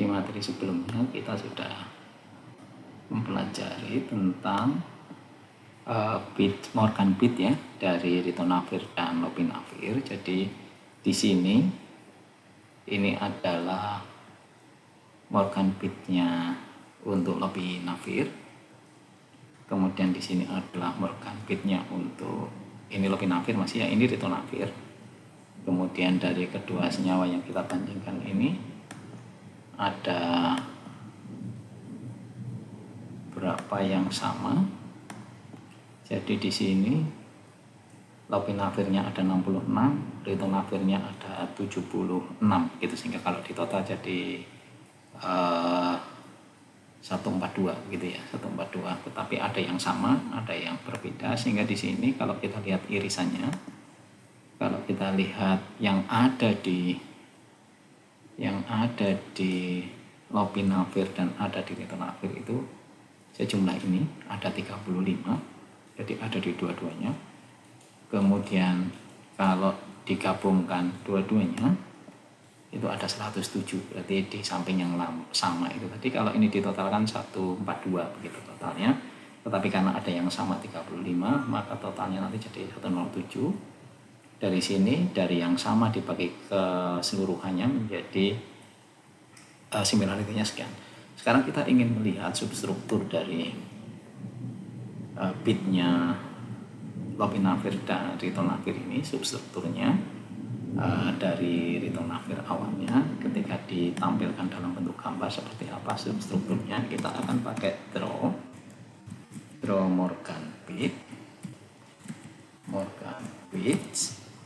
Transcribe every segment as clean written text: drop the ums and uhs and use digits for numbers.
di materi sebelumnya kita sudah mempelajari tentang Morgan bit ya, dari ritonavir dan lopinavir. Jadi di sini ini adalah Morgan bitnya untuk lopinavir. Kemudian di sini adalah Morgan bitnya untuk ini lopinavir masih ya, ini ritonavir. Kemudian dari kedua senyawa yang kita bandingkan ini ada berapa yang sama. Jadi di sini lopinavirnya ada 66, ritonavirnya ada 76 gitu, sehingga kalau di total jadi 142 gitu ya, 142. Tetapi ada yang sama, ada yang berbeda, sehingga di sini kalau kita lihat irisannya, kalau kita lihat yang ada di lopinavir dan ada di ritonavir itu sejumlah ini ada 35, jadi ada di dua-duanya. Kemudian kalau digabungkan dua-duanya itu ada 107, berarti di samping yang sama itu tadi. Kalau ini ditotalkan 142 begitu totalnya, tetapi karena ada yang sama 35 maka totalnya nanti jadi 107. Dari sini, dari yang sama dibagi keseluruhannya menjadi similarity-nya sekian. Sekarang kita ingin melihat substruktur dari bitnya lopinavir dan ritonavir ini. Substrukturnya dari ritonavir awalnya ketika ditampilkan dalam bentuk gambar seperti apa substrukturnya, kita akan pakai draw Morgan bit.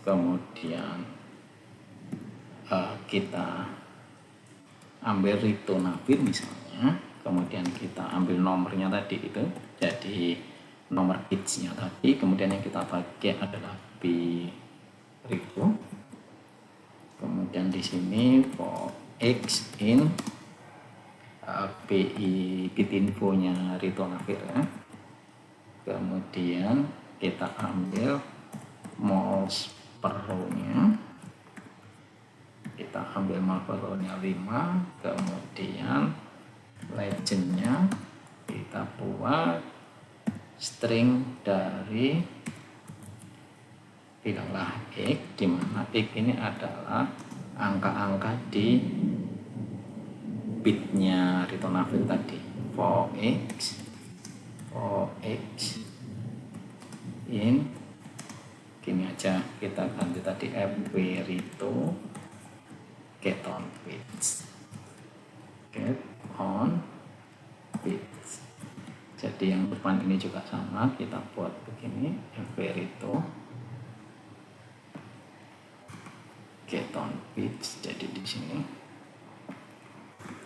Kemudian kita ambil ritonavir misalnya, kemudian kita ambil nomornya tadi itu, jadi nomor bitsnya tadi, kemudian yang kita pakai adalah rito. Kemudian di sini for x in bit infonya ritonavir ya. Kemudian kita ambil moles per row-nya, kita ambil mol per row-nya 5, kemudian legend-nya kita buat string dari bilanglah x, di mana x ini adalah angka-angka di bitnya ritonavir tadi. For x in, gini aja, kita ganti tadi fw rito get on bits. Jadi yang depan ini juga sama, kita buat begini, fw rito get on bits. Jadi di sini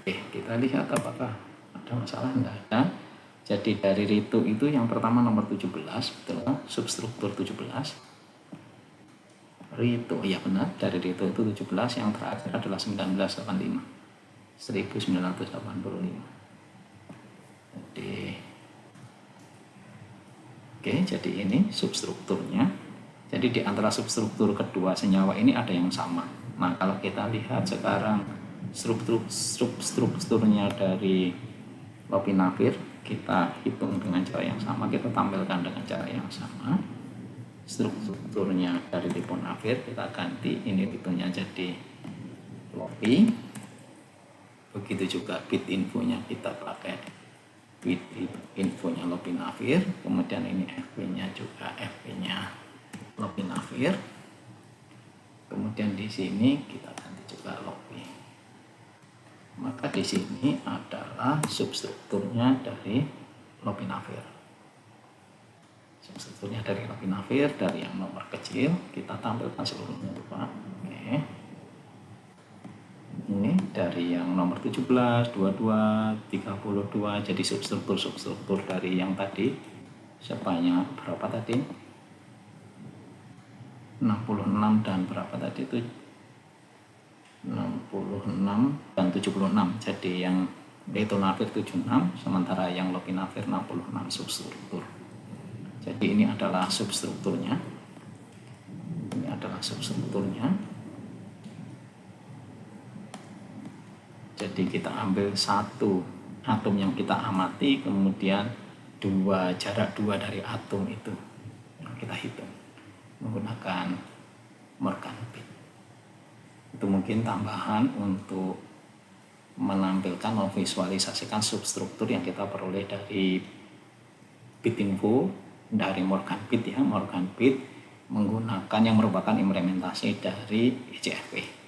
kita lihat apakah ada masalah. Enggak ada. Jadi dari rito itu yang pertama nomor 17, betul kan? Substruktur 17 rito, ya benar, dari rito itu 17, yang terakhir adalah 1985. Jadi ini substrukturnya. Jadi di antara substruktur kedua senyawa ini ada yang sama. Nah, kalau kita lihat sekarang strukturnya dari lopinavir, kita hitung dengan cara yang sama, kita tampilkan dengan cara yang sama. Strukturnya dari ritonavir kita ganti, ini ritonya jadi lopi. Begitu juga bit infonya kita pakai bit infonya lopinavir. Kemudian ini fw-nya juga fw-nya lopinavir. Kemudian di sini kita ganti juga lopi. Maka di sini adalah substrukturnya dari lopinavir. Substrukturnya dari lopinavir, dari yang nomor kecil kita tampilkan seluruhnya Pak. Oke. Ini dari yang nomor 17, 22, 32, jadi substruktur dari yang tadi sebanyak berapa tadi? 66 dan berapa tadi itu? 66 dan 76. Jadi yang ritonavir 76, sementara yang lopinavir 66 substruktur. Jadi ini adalah substrukturnya. Jadi kita ambil satu atom yang kita amati, kemudian jarak 2 dari atom itu yang kita hitung menggunakan Morgan bit. Itu mungkin tambahan untuk menampilkan, memvisualisasikan substruktur yang kita peroleh dari Bitinfo, dari Morgan bit ya. Morgan bit menggunakan yang merupakan implementasi dari ICFP.